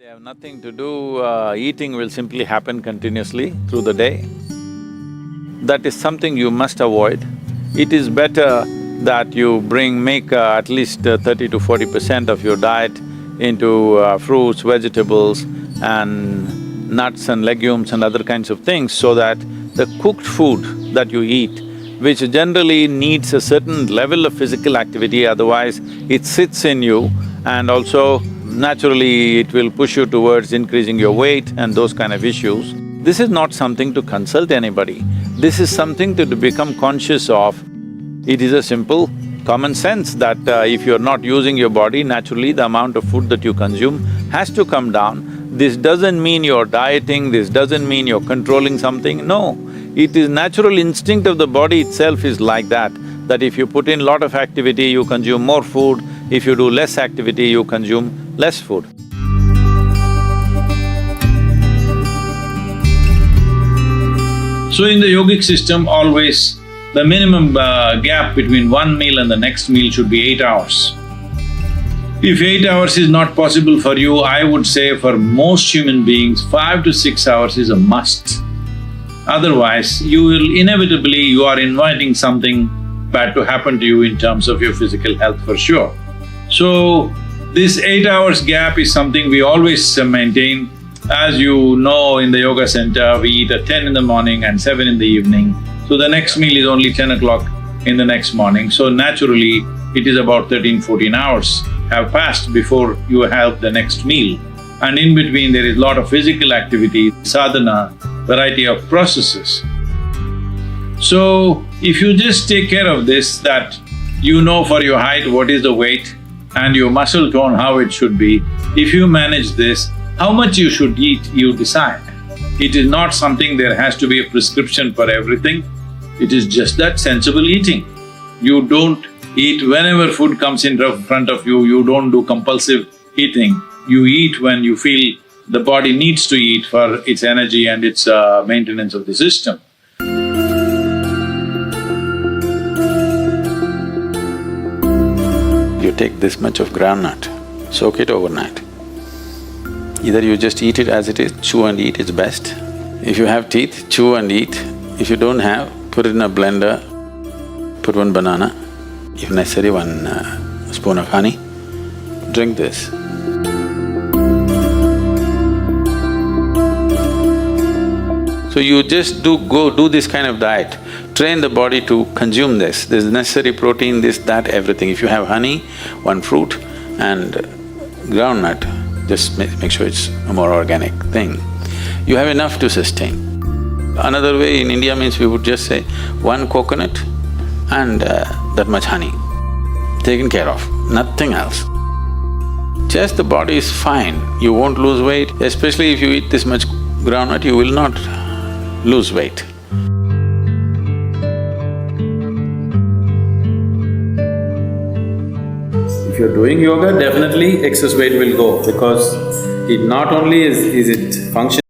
They have nothing to do, eating will simply happen continuously through the day. That is something you must avoid. It is better that you make at least 30 to 40% of your diet into fruits, vegetables and nuts and legumes and other kinds of things, so that the cooked food that you eat, which generally needs a certain level of physical activity, otherwise it sits in you, and also naturally it will push you towards increasing your weight and those kind of issues. This is not something to consult anybody, this is something to become conscious of. It is a simple common sense that if you're not using your body, naturally the amount of food that you consume has to come down. This doesn't mean you're dieting, this doesn't mean you're controlling something, no. It is natural instinct of the body itself is like that if you put in lot of activity, you consume more food, if you do less activity, you consume less food. So in the yogic system, always the minimum gap between one meal and the next meal should be 8 hours. If 8 hours is not possible for you, I would say for most human beings, 5 to 6 hours is a must. Otherwise, you are inviting something bad to happen to you in terms of your physical health for sure. So, this 8 hours gap is something we always maintain. As you know, in the yoga center, we eat at 10 in the morning and 7 in the evening. So the next meal is only 10 o'clock in the next morning. So naturally, it is about 13–14 hours have passed before you have the next meal. And in between there is lot of physical activity, sadhana, variety of processes. So, if you just take care of this, that you know for your height what is the weight and your muscle tone how it should be, if you manage this, how much you should eat, you decide. It is not something there has to be a prescription for everything, it is just that sensible eating. You don't eat whenever food comes in front of you, you don't do compulsive eating. You eat when you feel the body needs to eat for its energy and its maintenance of the system. You take this much of groundnut, soak it overnight. Either you just eat it as it is, chew and eat is best. If you have teeth, chew and eat. If you don't have, put it in a blender, put one banana, if necessary one spoon of honey, drink this. So you just go do this kind of diet, train the body to consume this. There's necessary protein, this, that, everything. If you have honey, one fruit and groundnut, just make sure it's a more organic thing. You have enough to sustain. Another way in India means we would just say one coconut and that much honey, taken care of, nothing else. Just the body is fine, you won't lose weight, especially if you eat this much groundnut, you will not lose weight. If you're doing yoga, definitely excess weight will go, because it not only is it function